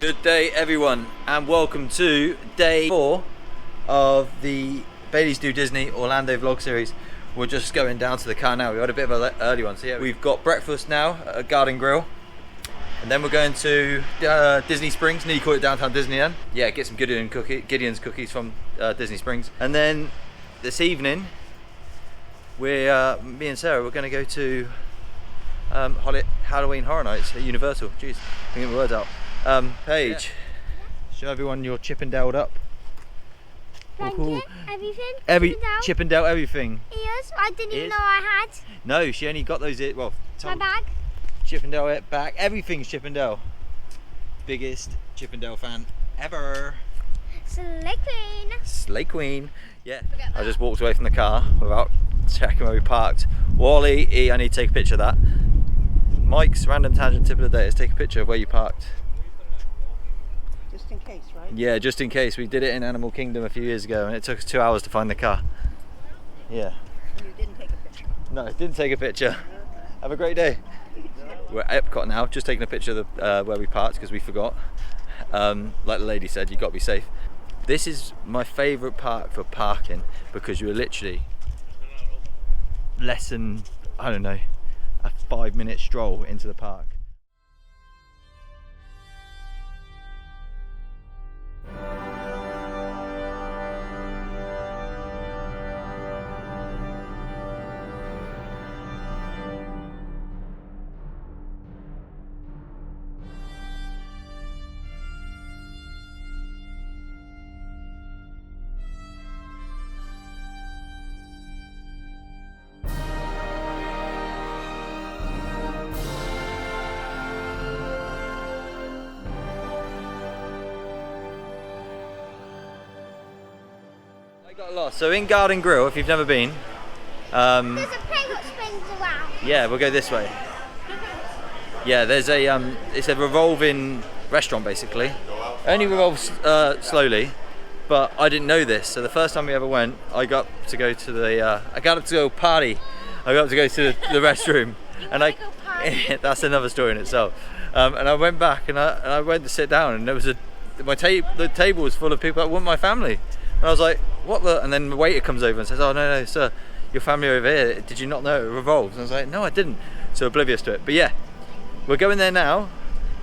Good day everyone and welcome to day 4 of the Baillies Do Disney Orlando vlog series. We're just going down to the car now. We had a bit of an early one, so yeah, we've got breakfast now at a garden grill. And then we're going to Disney Springs, nearly call it downtown Disneyland. Yeah, get some Gideons cookies from Disney Springs. And then this evening, me and Sarah, we're going to go to Halloween Horror Nights at Universal. Jeez, I get my words out. Paige, show everyone your Chippendaled up. Thank you. Everything? Chippendale everything. Ears? I didn't even know I had. No, she only got those, well, My bag? Chippendale back. Everything's Chippendale. Biggest Chippendale fan ever. Slay Queen. Slay Queen. Yeah. I just walked away from the car without checking where we parked. Wally, I need to take a picture of that. Mike's random tangent tip of the day is take a picture of where you parked. Just in case, right? Yeah, just in case. We did it in Animal Kingdom a few years ago and it took us 2 hours to find the car. Yeah. And you didn't take a picture? No, didn't take a picture. Have a great day. We're at EPCOT now, just taking a picture of the, where we parked because we forgot. Like the lady said, you've got to be safe. This is my favourite park for parking because you're literally less than, I don't know, a 5-minute stroll into the park. Got lost. So in Garden Grill, if you've never been, There's a plane that spins around. yeah, we'll go this way. Yeah, there's a it's a revolving restaurant basically. Only revolves slowly, but I didn't know this. So the first time we ever went, I got to go to the I got up to go party. I got to go to the restroom, and that's another story in itself. And I went back and I went to sit down, and there was the table was full of people that weren't my family. And I was like, what the? And then the waiter comes over and says, oh, no, sir, your family over here. Did you not know it revolves? And I was like, no, I didn't. So oblivious to it. But yeah, we're going there now.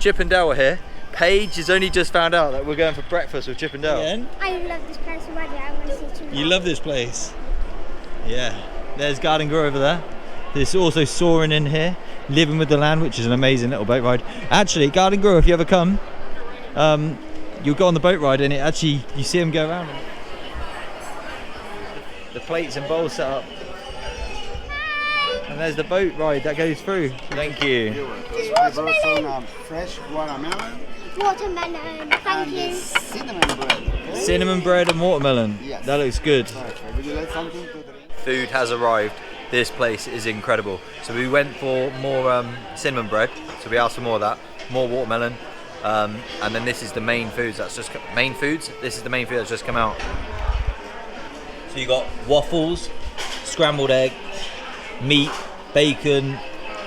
Chip and Dale are here. Paige has only just found out that we're going for breakfast with Chip and Dale. I love this place already. I want to see too much. You love this place? Yeah. There's Garden Grill over there. There's also Soaring in here. Living with the Land, which is an amazing little boat ride. Actually, Garden Grill, if you ever come, you'll go on the boat ride and you see them go around. The plates and bowls set up. And there's the boat ride that goes through. Thank you. This watermelon. Fresh watermelon. Watermelon. Thank you. Cinnamon bread. Okay? Cinnamon bread and watermelon. Yes. That looks good. Perfect. Would you like something to drink? Food has arrived. This place is incredible. So we went for more cinnamon bread. So we asked for more of that. More watermelon. And then this is the main foods. This is the main food that's just come out. So you got waffles, scrambled egg, meat, bacon,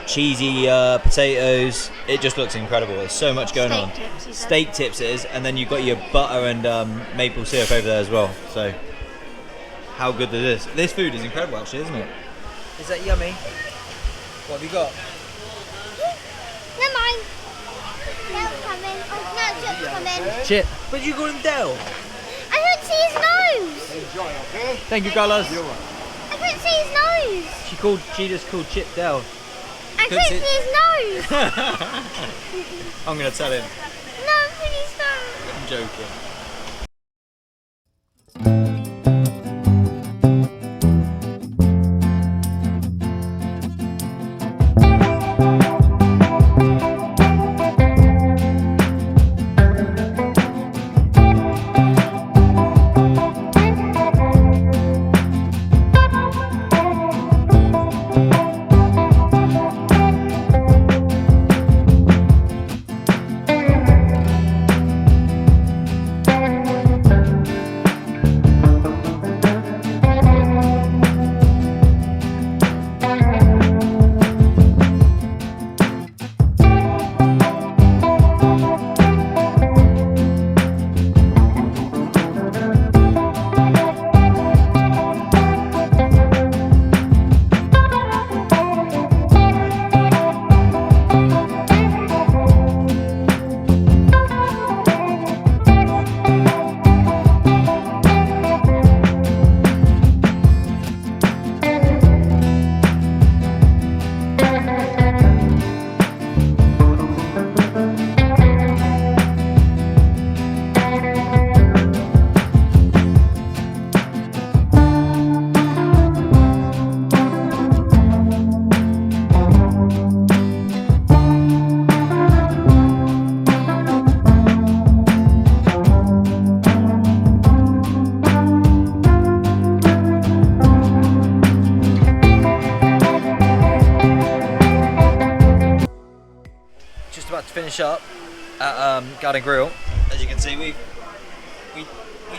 cheesy potatoes. It just looks incredible. There's so much going on. Steak tips it is, and then you've got your butter and maple syrup over there as well. So how good is this? This food is incredible actually, isn't it? Is that yummy? What have you got? Never mind. Dale's coming. Oh, no, Chip's coming. Chip. But you call him Dale. I couldn't see his nose. Enjoy, okay? Thank you, Carlos. You're welcome. I couldn't see his nose. She just called Chip Dale. I couldn't see his nose. I'm gonna tell him. No, please don't. I'm joking. finish up at Garden Grill. As you can see, we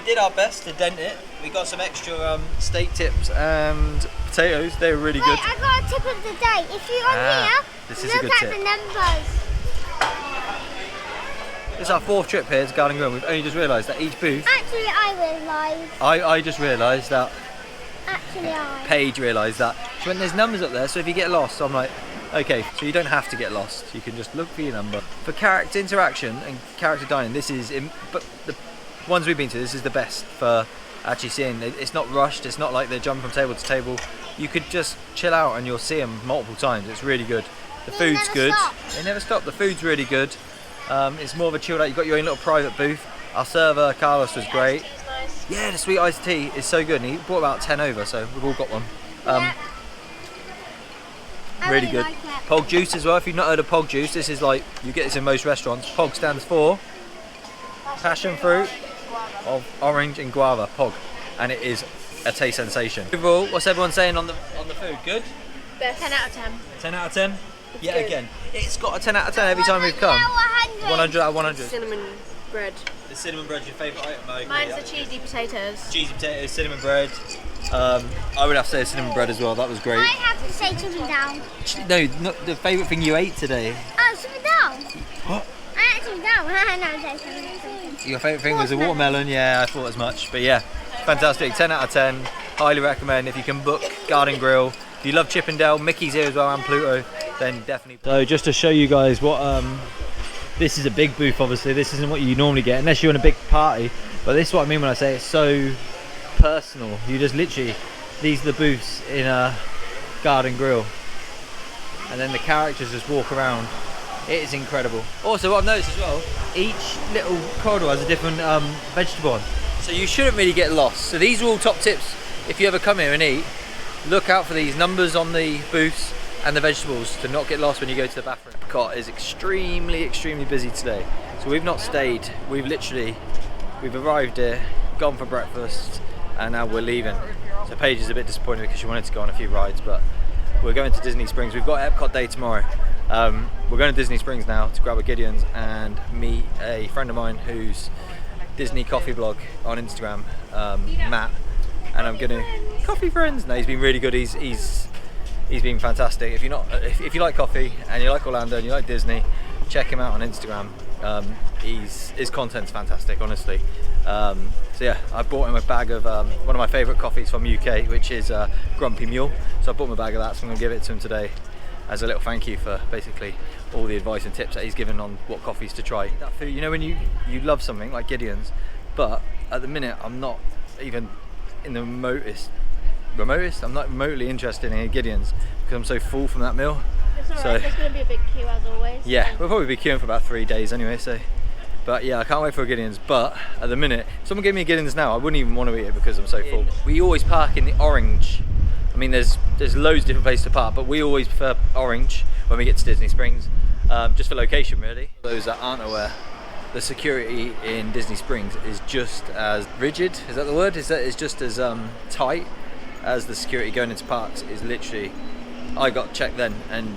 did our best to dent it. We got some extra steak tips and potatoes. They were really good. I got a tip of the day. If you're on here, this is a look good at tip. the numbers. This is our 4th trip here to Garden Grill. We've only just realised that each booth. Actually, I realised. I just realised that. Actually, Paige realised that. So when there's numbers up there, so if you get lost, I'm like, okay, so you don't have to get lost. You can just look for your number. For character interaction and character dining, this is, but the ones we've been to, this is the best for actually seeing. It's not rushed. It's not like they're jumping from table to table. You could just chill out and you'll see them multiple times. It's really good. The food's good. They never stop. The food's really good. It's more of a chilled out. You've got your own little private booth. Our server, Carlos, was great. Yeah, the sweet iced tea is so good. And he brought about 10 over, so we've all got one. Really good. Like Pog juice as well. If you've not heard of Pog juice, this is like, you get this in most restaurants. Pog stands for passion fruit of orange and guava, Pog. And it is a taste sensation. Overall, what's everyone saying on the food? Good? Best. 10 out of 10. 10 out of 10? Yeah, again, it's got a 10 out of 10 every time we've come. 100 out of 100. Cinnamon bread. The cinnamon bread's your favourite item, I agree. Mine's the cheesy potatoes. Cheesy potatoes, cinnamon bread. I would have to say cinnamon bread as well, that was great. I have to say chicken down. No, not the favourite thing you ate today. Oh, chicken down. What? I ate chicken down. No, something. Your favourite thing was the watermelon, yeah, I thought as much. But yeah, fantastic, 10 out of 10. Highly recommend if you can book Garden Grill. If you love Chippendale, Mickey's here as well, and Pluto, then definitely. So just to show you guys what, this is a big booth obviously, this isn't what you normally get unless you're in a big party, but this is what I mean when I say it's so personal. You just literally, these are the booths in a Garden Grill, and then the characters just walk around. It is incredible. Also, what I've noticed as well, each little corridor has a different vegetable on, so you shouldn't really get lost. So these are all top tips if you ever come here and eat. Look out for these numbers on the booths and the vegetables to not get lost when you go to the bathroom. EPCOT is extremely busy today, so we've not stayed. We've arrived here, gone for breakfast, and now we're leaving. So Paige is a bit disappointed because she wanted to go on a few rides, but we're going to Disney Springs. We've got EPCOT day tomorrow. We're going to Disney Springs now to grab a Gideons and meet a friend of mine who's Disney coffee blog on Instagram, Matt. And I'm gonna coffee friends. No, he's been really good. He's been fantastic. If you like coffee and you like Orlando and you like Disney, check him out on Instagram. His content's fantastic, honestly. So yeah, I bought him a bag of one of my favourite coffees from UK, which is Grumpy Mule. So I bought him a bag of that. So I'm gonna give it to him today as a little thank you for basically all the advice and tips that he's given on what coffees to try. That food, you know, when you love something like Gideons, but at the minute I'm not even in the remotest, I'm not remotely interested in Gideons because I'm so full from that meal. It's alright, there's going to be a big queue as always. Yeah, we'll probably be queuing for about 3 days anyway, so. But yeah, I can't wait for a Gideons, but at the minute, if someone gave me a Gideons now, I wouldn't even want to eat it because I'm so full. We always park in the orange. I mean, there's loads of different places to park, but we always prefer orange when we get to Disney Springs, just for location really. Those that aren't aware, the security in Disney Springs is just as rigid, is that the word? It's just as tight as the security going into parks. Is literally, I got checked then, and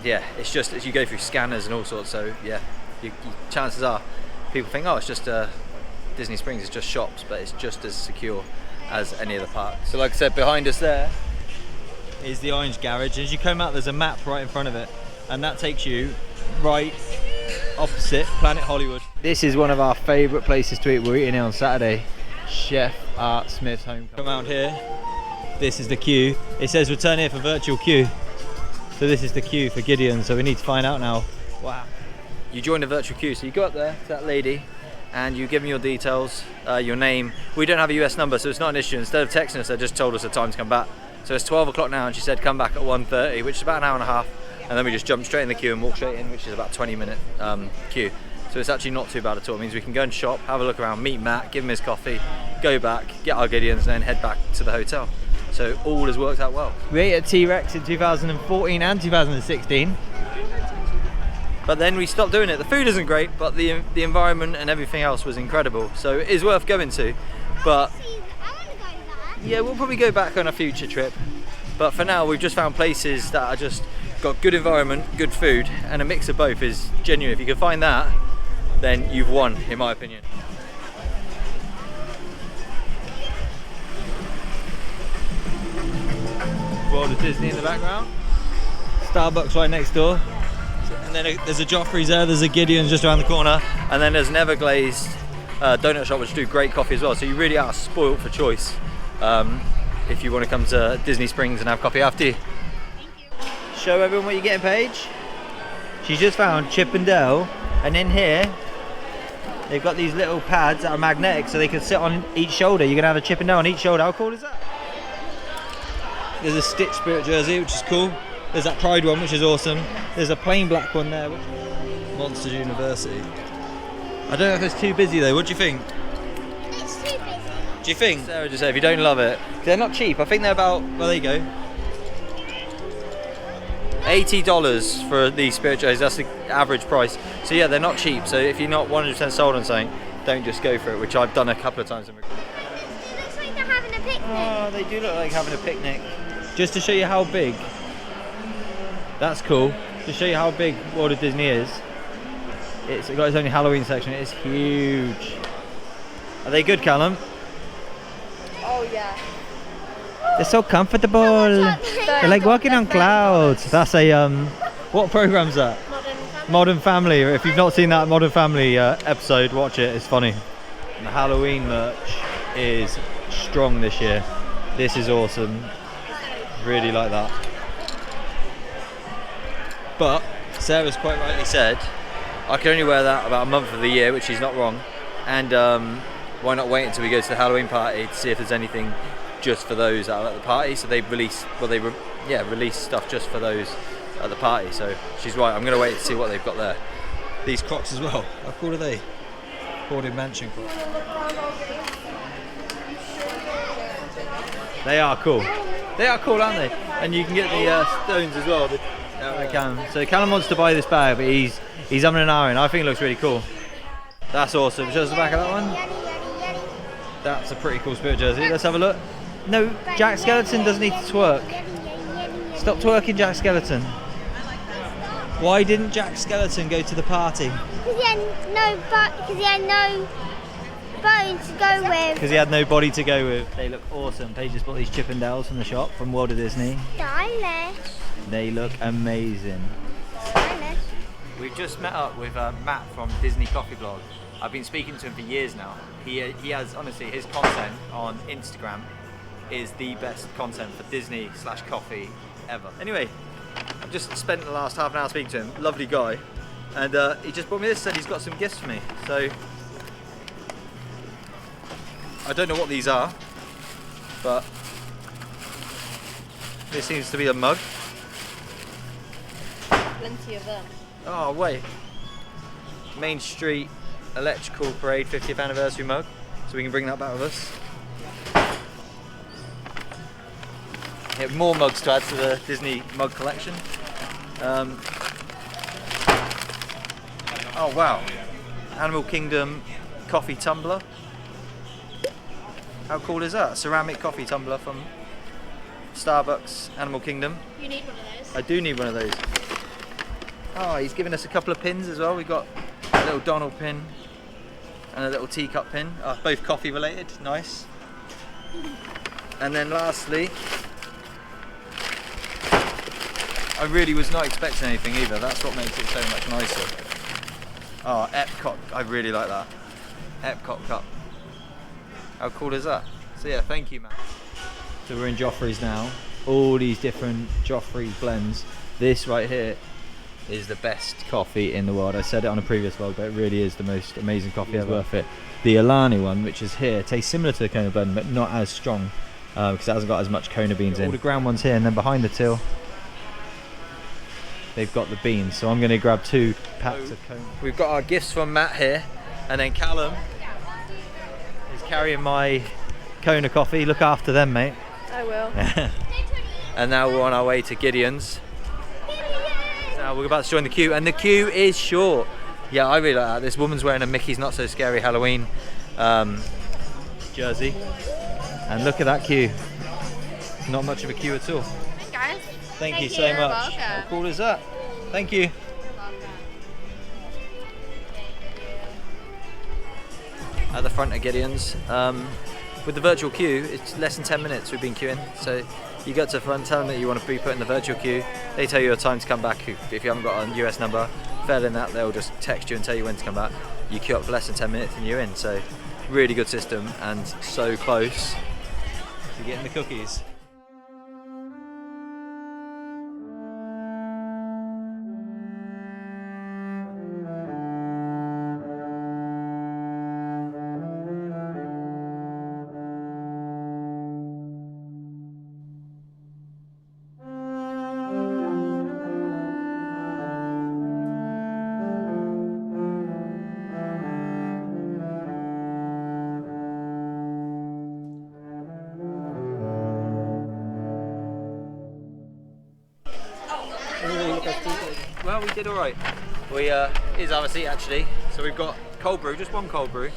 yeah, it's just as you go through scanners and all sorts, so yeah, chances are people think, oh, it's just Disney Springs is just shops, but it's just as secure as any of the parks. So like I said, behind us there is the orange garage. As you come out, there's a map right in front of it, and that takes you right opposite Planet Hollywood. This is one of our favourite places to eat. We're eating here on Saturday. Chef Art Smith's home. Come out here. This is the queue. It says return here for virtual queue. So this is the queue for Gideon. So we need to find out now. Wow. You join the virtual queue. So you go up there to that lady and you give them your details, your name. We don't have a US number, so it's not an issue. Instead of texting us, they just told us the time to come back. So it's 12 o'clock now, and she said come back at 1:30, which is about an hour and a half. And then we just jump straight in the queue and walk straight in, which is about 20-minute queue. So it's actually not too bad at all. It means we can go and shop, have a look around, meet Matt, give him his coffee, go back, get our Gideons, and then head back to the hotel. So all has worked out well. We ate at T-Rex in 2014 and 2016. But then we stopped doing it. The food isn't great, but the environment and everything else was incredible. So it is worth going to. But yeah, we'll probably go back on a future trip. But for now, we've just found places that are just got good environment, good food, and a mix of both is genuine. If you can find that, then you've won, in my opinion. World of Disney in the background. Starbucks right next door. And then there's a Joffrey's there, there's a Gideons just around the corner. And then there's an Everglazed donut shop which do great coffee as well. So you really are spoiled for choice if you want to come to Disney Springs and have coffee after you. Show everyone what you're getting, Paige. She's just found Chip and Dale, and in here they've got these little pads that are magnetic so they can sit on each shoulder. You're gonna have a Chip and Dale on each shoulder. How cool is that? There's a Stitch Spirit jersey, which is cool. There's that Pride one, which is awesome. There's a plain black one there, which Monsters University. I don't know if it's too busy though. What do you think? It's too busy. Do you think? Sarah just said if you don't love it, 'cause they're not cheap. I think they're about, well, there you go, $80 for these Spirit jerseys. That's the average price. So yeah, they're not cheap. So if you're not 100% sold on something, don't just go for it, which I've done a couple of times. It looks like they're having a picnic. Oh, they do look like having a picnic. Just to show you how big. That's cool. To show you how big World of Disney is. It's got its own Halloween section. It's huge. Are they good, Callum? Oh yeah. They're so comfortable. They're like walking on clouds. That's a what program's that? Modern Family. If you've not seen that Modern Family episode, watch it. It's funny. And the Halloween merch is strong this year. This is awesome. Really like that. But Sarah's quite rightly said I can only wear that about a month of the year, which is not wrong. And why not wait until we go to the Halloween party to see if there's anything just for those that are at the party? So they release, release stuff just for those at the party. So she's right. I'm gonna wait to see what they've got there. These Crocs as well. How cool are they? Haunted Mansion Crocs. They are cool. They are cool, aren't they? And you can get the stones as well. So Callum wants to buy this bag, but he's umming and ahhing. I think it looks really cool. That's awesome. Show us the back of that one. That's a pretty cool Spirit jersey. Let's have a look. No, Jack Skeleton doesn't need to twerk. Stop twerking, Jack Skeleton. Why didn't Jack Skeleton go to the party? Because he had no bone to go with. Because he had no body to go with. They look awesome. Paige just bought these Chip and Dales from the shop from World of Disney. Stylish. They look amazing. Stylish. We've just met up with Matt from Disney Coffee Blog. I've been speaking to him for years now. He has, honestly, his content on Instagram is the best content for Disney/coffee ever. Anyway, I've just spent the last half an hour speaking to him. Lovely guy. And he just brought me this, said he's got some gifts for me. So I don't know what these are, but this seems to be a mug. Plenty of them. Oh wait, Main Street Electrical Parade 50th anniversary mug, so we can bring that back with us. We have more mugs to add to the Disney mug collection. Oh wow, Animal Kingdom coffee tumbler. How cool is that? Ceramic coffee tumbler from Starbucks Animal Kingdom. You need one of those. I do need one of those. Oh, he's given us a couple of pins as well. We've got a little Donald pin and a little teacup pin. Both coffee related, nice. And then lastly, I really was not expecting anything either. That's what makes it so much nicer. Oh, EPCOT, I really like that. EPCOT cup. How cool is that? So yeah, thank you, man. So we're in Joffrey's now. All these different Joffrey blends. This right here is the best coffee in the world. I said it on a previous vlog, but it really is the most amazing coffee ever. Worth it. The Alani one, which is here, tastes similar to the Kona blend, but not as strong because it hasn't got as much Kona beans in. All the ground ones here, and then behind the till, they've got the beans. So I'm going to grab 2 packs of Kona. We've got our gifts from Matt here, and then Callum is carrying my Kona coffee. Look after them, mate. I will. And now we're on our way to Gideons. Now we're about to join the queue, and the queue is short. Yeah, I really like that. This woman's wearing a Mickey's Not So Scary Halloween jersey. And look at that queue. Not much of a queue at all. Hey guys. Thank you so much. How cool is that? Thank you. At the front of Gideons, with the virtual queue, it's less than 10 minutes we've been queuing. So you get to the front, tell them that you want to be put in the virtual queue. They tell you a time to come back. If you haven't got a US number, failing that, they'll just text you and tell you when to come back. You queue up for less than 10 minutes and you're in. So really good system and so close to getting the cookies. Well, we did all right. Here's our receipt actually. So we've got cold brew, just one cold brew.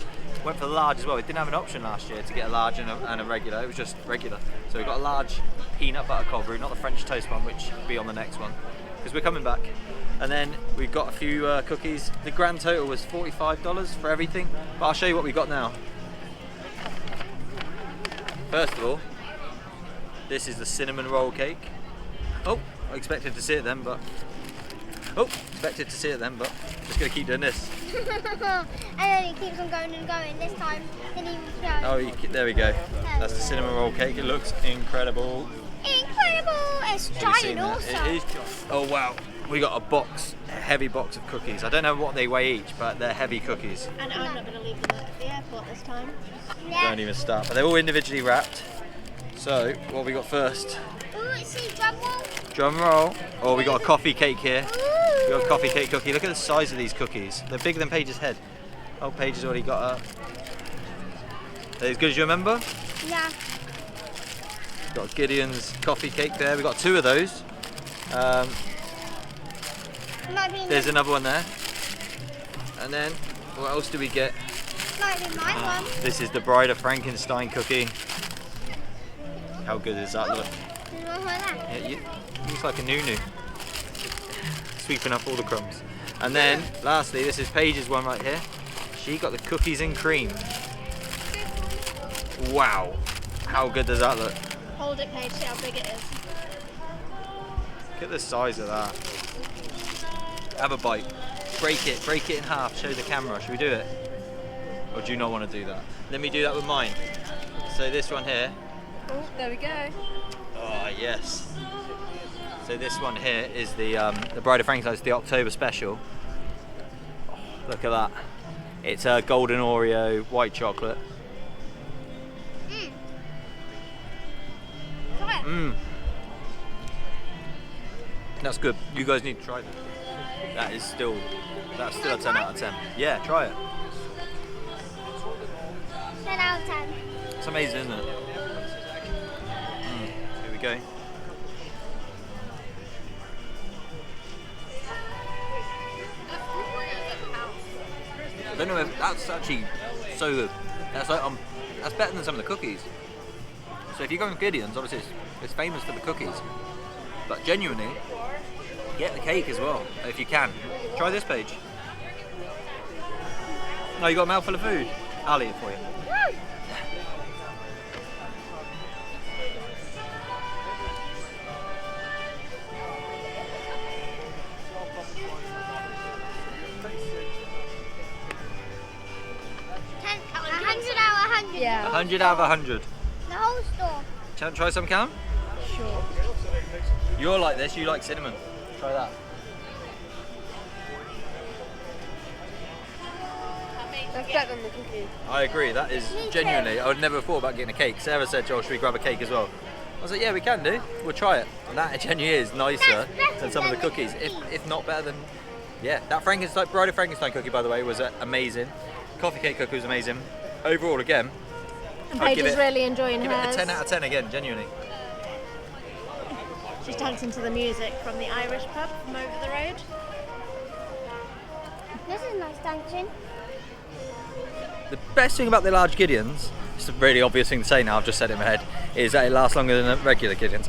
Went for the large as well. We didn't have an option last year to get a large and a regular. It was just regular. So we got a large peanut butter cold brew, not the French toast one, which will be on the next one because we're coming back. And then we've got a few cookies. The grand total was $45 for everything. But I'll show you what we got now. First of all, this is the cinnamon roll cake. Oh, I expected to see it then, but just gonna keep doing this. And then it keeps on going and going. This time, didn't even show. Oh, there we go. That's the cinnamon roll cake. It looks incredible. Incredible! It's Have you giant seen that? also. It is. Oh wow. We got a heavy box of cookies. I don't know what they weigh each, but they're heavy cookies. And I'm not going to leave them at the airport this time. Yeah. Don't even start. But they're all individually wrapped. So, what have we got first? Ooh, see, drum roll. Drum roll. Oh, we got a coffee cake here. Ooh. We got a coffee cake cookie. Look at the size of these cookies. They're bigger than Paige's head. Oh, Paige has already got a... Are they as good as you remember? Yeah. Got Gideon's coffee cake there. We got two of those. Might be There's another one there. And then, what else do we get? might be my one. This is the Bride of Frankenstein cookie. How good does that look? Do you want that? Yeah, looks like a nunu. Sweeping up all the crumbs. And then, lastly, this is Paige's one right here. She got the cookies and cream. Wow. How good does that look? Hold it, Paige, see how big it is. Look at the size of that. Have a bite. Break it in half, show the camera. Should we do it? Or do you not want to do that? Let me do that with mine. So this one here. Oh, there we go. Oh yes. So this one here is the Bride of Frankenstein. It's the October special. Oh, look at that. It's a golden Oreo, white chocolate. Try it. Mmm. That's good. You guys need to try this. That's still a 10 out of 10. Yeah, try it. 10 out of 10. It's amazing, isn't it? Here we go. I don't know if that's actually so good. That's like that's better than some of the cookies. So if you're going Gideons, obviously it's famous for the cookies, but genuinely get the cake as well if you can. Try this, Paige. No, you got a mouthful of food. I'll eat it for you. Woo! A 100 out of 100. Yeah. 100 out of 100. The whole store. Try some, Cam? Sure. You're like this, you like cinnamon. Try that. That's better than the cookie. I agree, that is Me too. genuinely, I would never have thought about getting a cake. Sarah said, Joel, should we grab a cake as well? I was like, yeah, we can do. We'll try it. And that genuinely is nicer That's better than some of the than the cookies. cookies. If not better than, yeah. That Frankenstein, Bride of Frankenstein cookie, by the way, was amazing. Coffee cake cookie was amazing. Overall, again, And I'd Paige give is it- really enjoying give it a hers. 10 out of 10 again, genuinely. She's dancing to the music from the Irish pub from over the road. This is nice dancing. The best thing about the large Gideons, it's a really obvious thing to say now, I've just said it in my head, is that it lasts longer than a regular Gideons.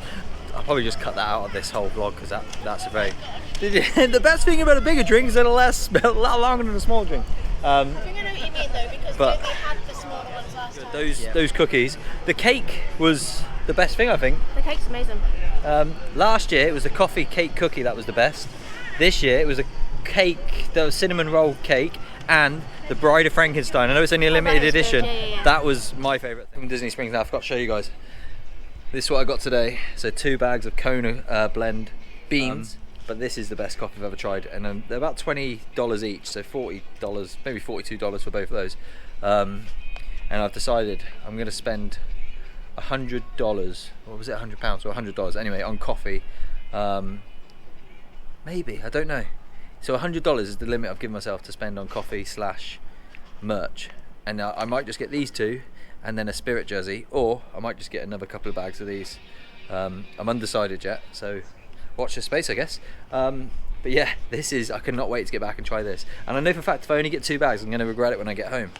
I'll probably just cut that out of this whole vlog because that's a very... The best thing about a bigger drink is that it'll last a lot longer than a small drink. I think I know what you mean though, because But- we only had the smaller ones last time. Those cookies. The cake was the best thing, I think. The cake's amazing. Last year it was the coffee cake cookie that was the best. This year it was a cake, the cinnamon roll cake, and the Bride of Frankenstein. I know it's only a limited is good. edition. Yeah. That was my favourite from Disney Springs. Now I forgot to show you guys. This is what I got today. So 2 bags of Kona blend beans. But this is the best coffee I've ever tried, and they're about $20 each, so $40, maybe $42 for both of those. And I've decided I'm going to spend $100, or was it £100 or $100 anyway, on coffee. Maybe, I don't know. So $100 is the limit I've given myself to spend on coffee / merch. And I might just get these 2 and then a Spirit jersey, or I might just get another couple of bags of these. I'm undecided yet, so watch this space, I guess. But yeah, I cannot wait to get back and try this. And I know for a fact if I only get 2 bags, I'm going to regret it when I get home.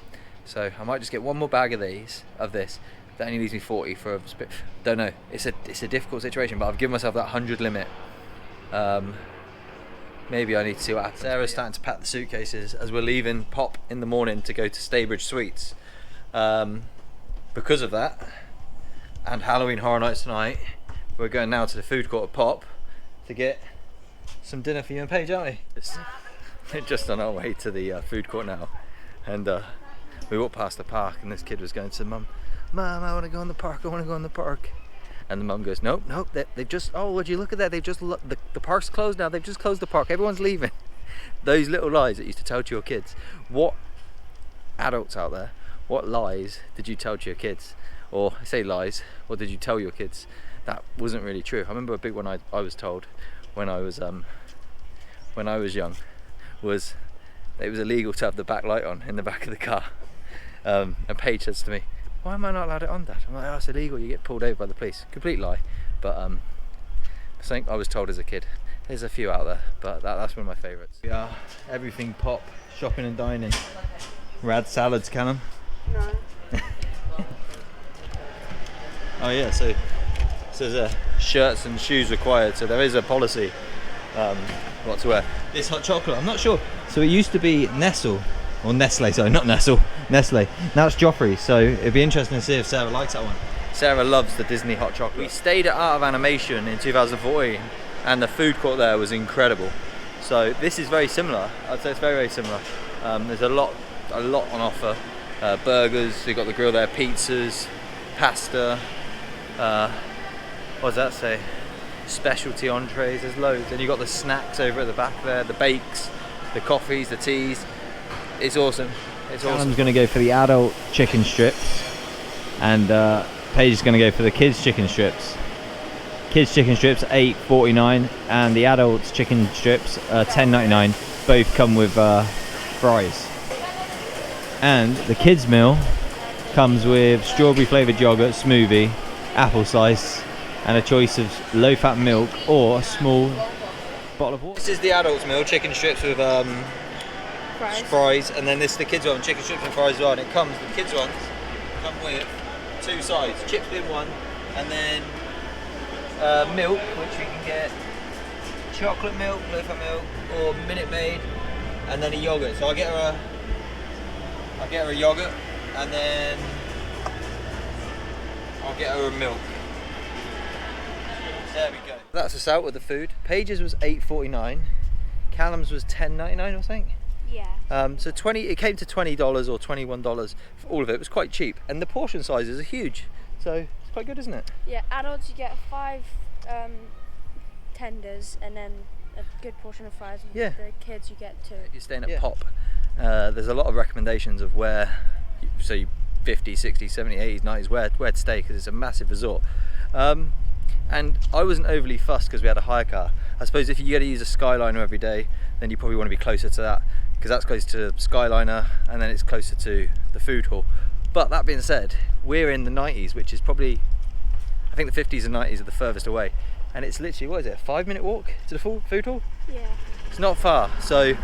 So I might just get 1 more bag of this. That only leaves me 40 for a don't know. It's a difficult situation, but I've given myself that 100 limit. Maybe I need to see what happens. Sarah's starting to pack the suitcases as we're leaving Pop in the morning to go to Staybridge Suites. Because of that, and Halloween Horror Nights tonight, we're going now to the food court at Pop to get some dinner for you and Paige, aren't we? We're just on our way to the food court now, and we walked past the park, and this kid was going to Mum, I want to go in the park, and the mum goes, nope, they've just, oh, would you look at that, they've just, the park's closed now, they've just closed the park, everyone's leaving. Those little lies that you used to tell to your kids. What adults out there, what lies did you tell to your kids? Or I say lies, what did you tell your kids that wasn't really true? I remember a big one I was told when I was young was it was illegal to have the back light on in the back of the car. And Paige says to me, why am I not allowed it on, Dad? I'm like, oh, it's illegal, you get pulled over by the police. Complete lie, but something I was told as a kid. There's a few out there, but that's one of my favourites. We are everything Pop, shopping and dining. Rad salads, Callum? No. Oh yeah, so there's shirts and shoes required, so there is a policy what to wear. This hot chocolate, I'm not sure. So it used to be Nestle, or Nestle, sorry, not Nestle, Nestle. Now it's Joffrey, so it'd be interesting to see if Sarah likes that one. Sarah loves the Disney hot chocolate. We stayed at Art of Animation in 2014, and the food court there was incredible. So this is very similar. I'd say it's very, very similar. There's a lot on offer. Burgers, you've got the grill there, pizzas, pasta. What does that say? Specialty entrees, there's loads. And you've got the snacks over at the back there, the bakes, the coffees, the teas. It's awesome. It's awesome. Callum's going to go for the adult chicken strips, and Paige is going to go for the kids chicken strips. Kids chicken strips $8.49, and the adults chicken strips $10.99. Both come with fries. And the kids meal comes with strawberry flavoured yogurt, smoothie, apple slice, and a choice of low-fat milk or a small bottle of water. This is the adults meal, chicken strips with fries, and then this is the kids one, chicken strips and fries as well. And the kids ones come with 2 sides, chips in one, and then milk, which you can get chocolate milk, low-fat milk, or Minute Maid, and then a yogurt. So I'll get her a yogurt, and then I'll get her a milk. There we go. That's us out with the food. Paige's was $8.49. Callum's was $10.99 or something. Yeah. So it came to $20 or $21 for all of it. It was quite cheap, and the portion sizes are huge. So it's quite good, isn't it? Yeah, adults you get 5 tenders and then a good portion of fries. And Yeah. the kids you get 2. If you're staying at Pop, there's a lot of recommendations of where, so 50s, 60s, 70s, 80s, 90s, where to stay, because it's a massive resort. And I wasn't overly fussed because we had a hire car. I suppose if you get to use a Skyliner every day, then you probably want to be closer to that, because that's close to Skyliner, and then it's closer to the food hall. But that being said, we're in the 90s, which is probably, I think the 50s and 90s are the furthest away, and it's literally, what is it, a 5-minute walk to the food hall? Yeah. It's not far, so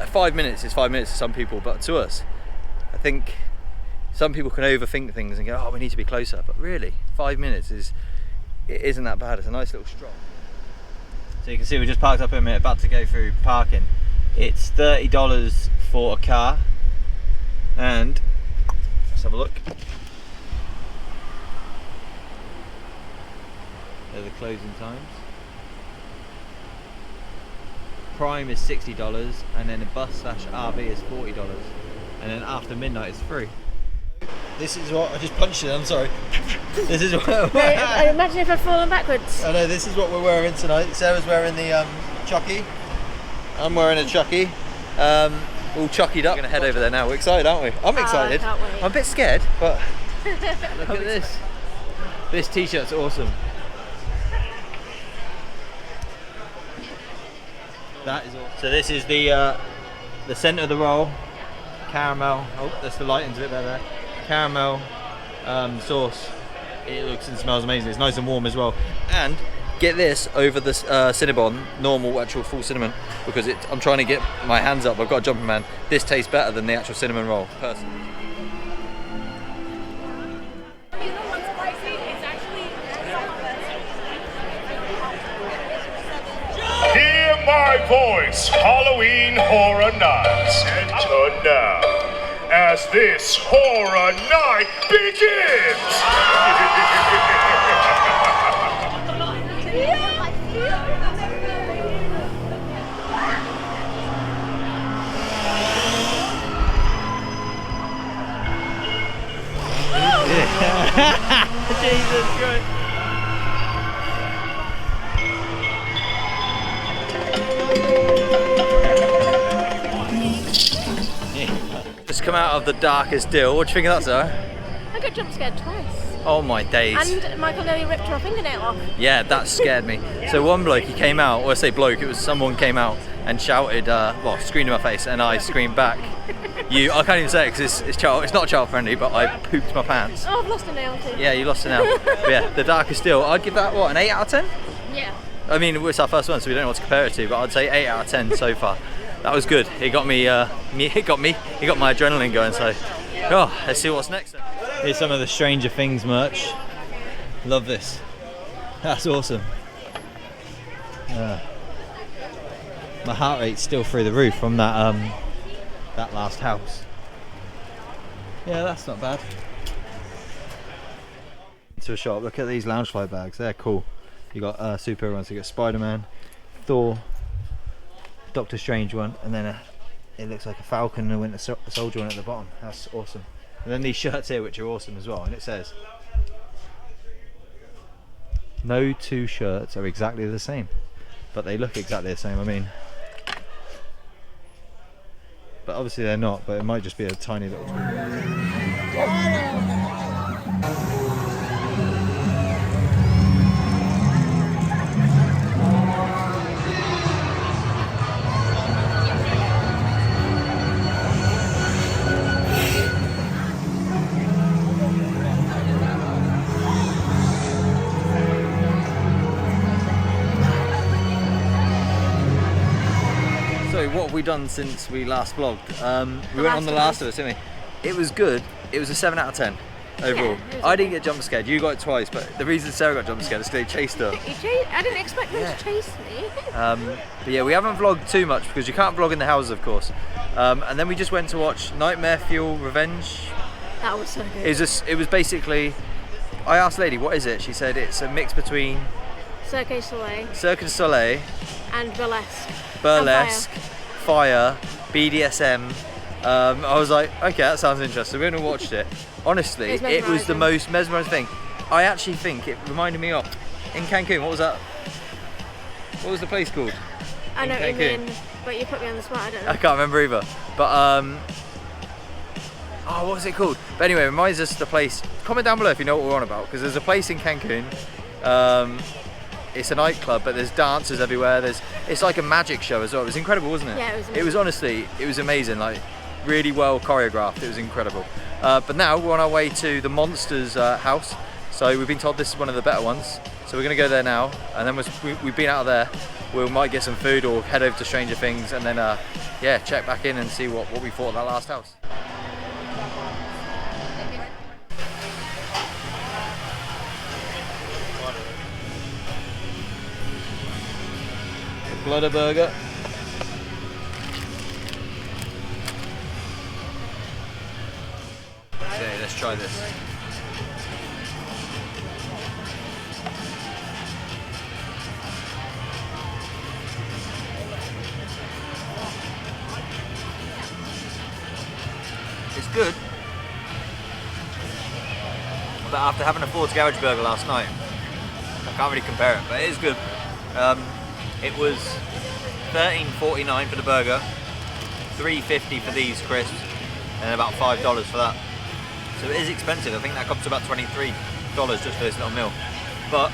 5 minutes is 5 minutes to some people, but to us, I think some people can overthink things and go, oh, we need to be closer, but really 5 minutes is it isn't that bad. It's a nice little stroll. So you can see we just parked up in a minute, about to go through parking. It's $30 for a car, and let's have a look. They're the closing times. Prime is $60, and then a bus/RV is $40, and then after midnight it's free. This is what I just punched it. I'm sorry. This is what. I imagine if I'd fallen backwards. I know, this is what we're wearing tonight. Sarah's wearing the chucky. I'm wearing a chucky. All chuckied up. We're gonna head over there now. We're excited, aren't we? I'm excited. Can't wait. I'm a bit scared, but look at this. This t-shirt's awesome. That is awesome. So this is the centre of the roll. Caramel. Oh, that's the lighting's a bit better there. Caramel sauce. It looks and smells amazing. It's nice and warm as well. And get this over the Cinnabon, normal actual full cinnamon, because I'm trying to get my hands up. I've got a jumping man. This tastes better than the actual cinnamon roll, personally. Hear my voice, Halloween Horror Nights. Enter now, as this horror night begins! Jesus Christ. Just come out of the darkest deal. What do you think of that, sir? I got jump scared twice. Oh my days. And Michael nearly ripped her fingernail off. Yeah, that scared me. So one bloke, he came out, or I say bloke, it was someone came out and shouted, well, screamed in my face, and I screamed back. I can't even say it because it's not child friendly, but I pooped my pants. Oh, I've lost a nail too. Yeah, you lost a nail. But yeah, the darkest deal. I'd give that, what, an 8 out of 10? Yeah. I mean, it's our first one, so we don't know what to compare it to, but I'd say 8 out of 10 so far. That was good. It got me, it got my adrenaline going, so, oh, let's see what's next then. Here's some of the Stranger Things merch. Love this. That's awesome. My heart rate's still through the roof from that that last house. Yeah, that's not bad. To a shop. Look at these Loungefly bags. They're cool. You got superhero ones. You got Spider-Man, Thor, Doctor Strange one, and then it looks like a Falcon and a Winter Soldier one at the bottom. That's awesome. And then these shirts here, which are awesome as well, and it says, no two shirts are exactly the same, but they look exactly the same. I mean, but obviously they're not, but it might just be a tiny little What have we done since we last vlogged? We went on The Last of Us, didn't we? It was good. It was a 7 out of 10 overall. Yeah, I didn't get jump scared. You got it twice, but the reason Sarah got jump scared is because they chased her. I didn't expect them to chase me. But yeah, we haven't vlogged too much because you can't vlog in the houses, of course. And then we just went to watch Nightmare Fuel Revenge. That was so good. It was basically, I asked the lady, what is it? She said it's a mix between Cirque du Soleil Cirque du Soleil and burlesque. burlesque, fire, BDSM. I was like, okay, that sounds interesting. We went and watched it. Honestly, it was the most mesmerising thing. I actually think it reminded me of, in Cancun, what was that? What was the place called? I know what you mean, but you put me on the spot, I don't know. I can't remember either. But, oh, what was it called? But anyway, it reminds us of the place. Comment down below if you know what we're on about, because there's a place in Cancun. It's a nightclub, but there's dancers everywhere. It's like a magic show as well. It was incredible, wasn't it? Yeah, it was amazing. It was honestly, it was amazing. Like, really well choreographed. It was incredible. But now we're on our way to the Monsters house. So we've been told this is one of the better ones. So we're gonna go there now, and then we've been out of there. We might get some food or head over to Stranger Things, and then yeah, check back in and see what we thought of that last house. Blood burger. Okay, let's try this. It's good, but after having a Ford's Garage burger last night, I can't really compare it, but it is good. It was $13.49 for the burger, $3.50 for these crisps, and about $5 for that. So it is expensive. I think that comes to about $23 just for this little meal. But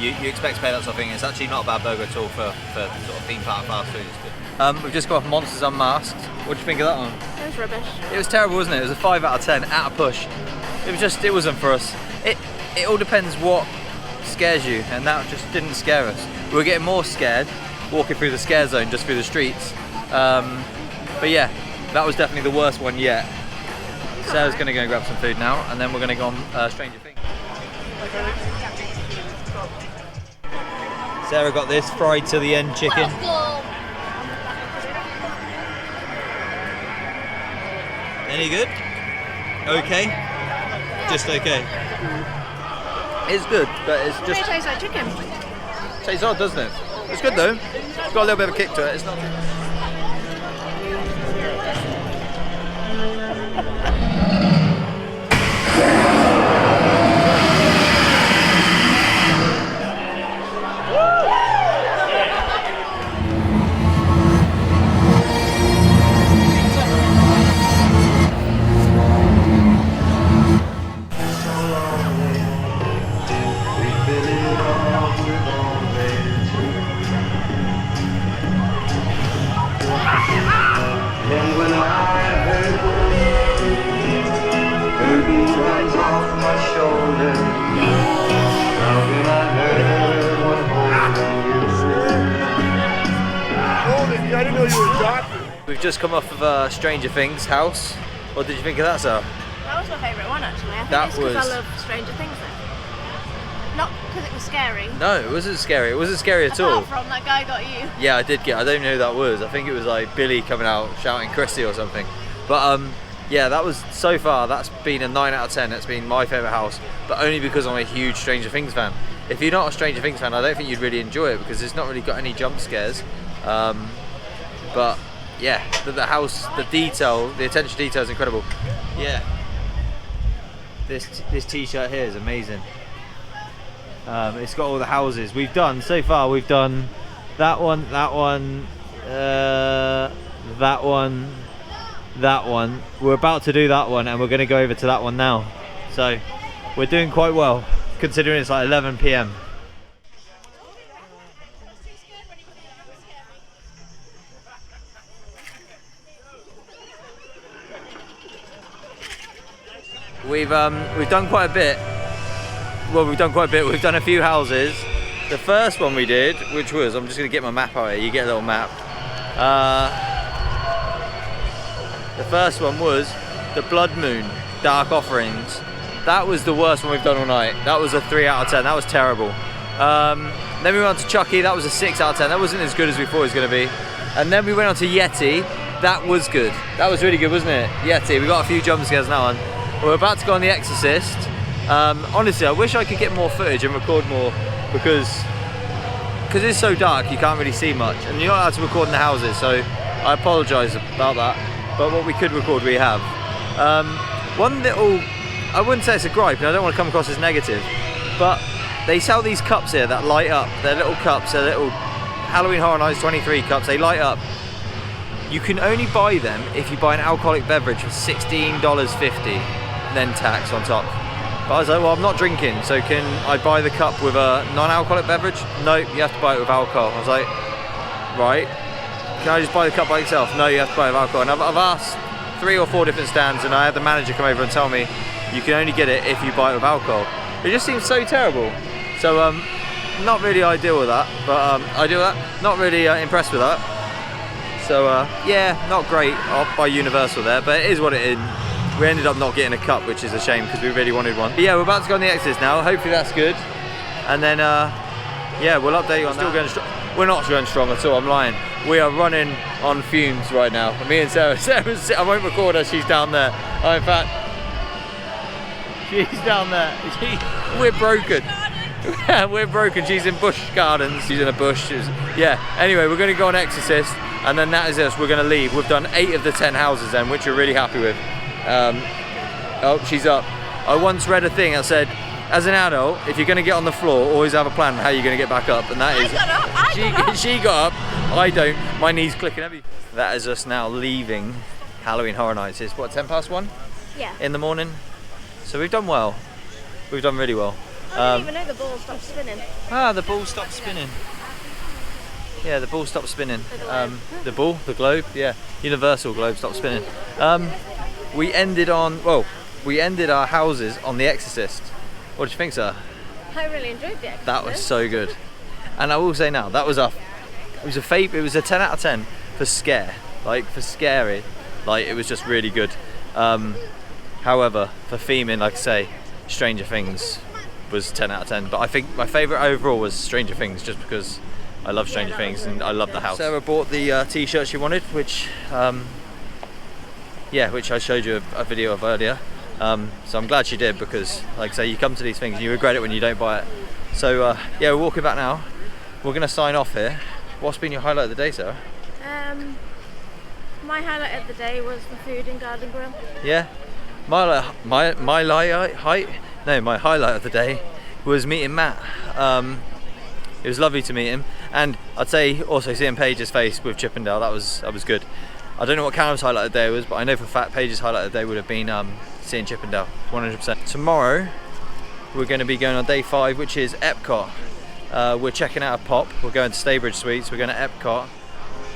you expect to pay that sort of thing. It's actually not a bad burger at all for sort of theme park fast food. It's good. We've just got off Monsters Unmasked. What do you think of that one? It was rubbish. It was terrible, wasn't it? It was a 5 out of 10, at a push. It wasn't for us. It all depends what scares you, and that just didn't scare us. We were getting more scared walking through the scare zone, just through the streets. But yeah, that was definitely the worst one yet. Sarah's going to go grab some food now, and then we're going to go on Stranger Things. Sarah got this fried to the end chicken. Any good? Okay? Just okay. It's good, but it's just... It tastes like chicken. Tastes odd, doesn't it? It's good though. It's got a little bit of a kick to it. It's not... I didn't know you were a doctor. We've just come off of Stranger Things house. What did you think of that, sir? That was my favourite one actually. I think That it's because was- I love Stranger Things though. Not because it was scary. No, it wasn't scary. It wasn't scary at all. Apart from that guy got you. Yeah, I did get. I don't even know who that was. I think it was like Billy coming out shouting Christy or something. But yeah, that was so far. That's been a 9 out of 10. That's been my favourite house, but only because I'm a huge Stranger Things fan. If you're not a Stranger Things fan, I don't think you'd really enjoy it because it's not really got any jump scares. But yeah, the house, the detail, the attention to detail is incredible. Yeah. This T-shirt here is amazing. It's got all the houses we've done so far. We've done that one, that one, that one, that one. We're about to do that one, and we're going to go over to that one now. So we're doing quite well, considering it's like 11 p.m. We've done quite a bit. Well, we've done quite a bit. We've done a few houses. The first one we did, which was, I'm just going to get my map out here. You get a little map. The first one was the Blood Moon Dark Offerings. That was the worst one we've done all night. That was a 3 out of 10. That was terrible. Then we went on to Chucky. That was a 6 out of 10. That wasn't as good as we thought it was going to be. And then we went on to Yeti. That was good. That was really good, wasn't it? Yeti. We got a few jump scares now on. We're about to go on The Exorcist. Honestly, I wish I could get more footage and record more because it's so dark you can't really see much, and you're not allowed to record in the houses, so I apologise about that, but what we could record we have. One little, I wouldn't say it's a gripe, and I don't want to come across as negative, but they sell these cups here that light up. They're little cups, they're little Halloween Horror Nights 23 cups, they light up. You can only buy them if you buy an alcoholic beverage for $16.50. Then tax on top. But I was like, well, I'm not drinking, so can I buy the cup with a non-alcoholic beverage? Nope, you have to buy it with alcohol. I was like, right, can I just buy the cup by itself? No, you have to buy it with alcohol. And I've asked 3 or 4 different stands, and I had the manager come over and tell me you can only get it if you buy it with alcohol. It just seems so terrible. So not really ideal with that, but not really impressed with that. So yeah, not great off by Universal there, but it is what it is. We ended up not getting a cup, which is a shame because we really wanted one. But yeah, we're about to go on The Exorcist now. Hopefully that's good. And then yeah, we'll update you on that. we're not going strong at all, I'm lying. We are running on fumes right now. Me and Sarah, I won't record her, she's down there. Oh, in fact, she's down there. We're broken. We're broken. She's in Bush Gardens. She's in a bush. Yeah. Anyway, we're going to go on Exorcist, and then that is us. We're going to leave. We've done 8 of the 10 houses then, which we're really happy with. Oh, she's up. I once read a thing that said, as an adult, if you're going to get on the floor, always have a plan how you're going to get back up, and that is. She got up. I don't. My knees clicking heavy. That is us now leaving Halloween Horror Nights. It's what, 1:10? Yeah. In the morning. So we've done well. We've done really well. I didn't even know the ball stopped spinning. Ah, the ball stopped spinning. Yeah, the ball stopped spinning. The ball, the globe, yeah, universal globe stopped spinning. We ended our houses on The Exorcist. What did you think, sir? I really enjoyed the Exorcist. That was so good. And I will say now, it was a 10 out of 10 for scare, like for scary, like it was just really good. However, for theming, like I say, Stranger Things was 10 out of 10, but I think my favourite overall was Stranger Things, just because I love Stranger Things and I love the house. Sarah bought the t-shirt she wanted, which I showed you a video of earlier. So I'm glad she did, because like I say, you come to these things and you regret it when you don't buy it. So yeah, we're walking back now. We're gonna sign off here. What's been your highlight of the day, Sarah? My highlight of the day was the food in Garden Grill. Yeah, my highlight of the day was meeting Matt. It was lovely to meet him, and I'd say also seeing Paige's face with Chippendale. That was good. I don't know what Callum's highlight of the day was, but I know for a fact Paige's highlight of the day would have been seeing Chippendale, 100%. Tomorrow we're going to be going on day 5, which is EPCOT. We're checking out a pop. We're going to Staybridge Suites. We're going to EPCOT.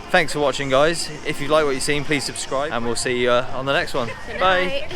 Thanks for watching, guys. If you like what you've seen, please subscribe, and we'll see you on the next one. Good Bye. night.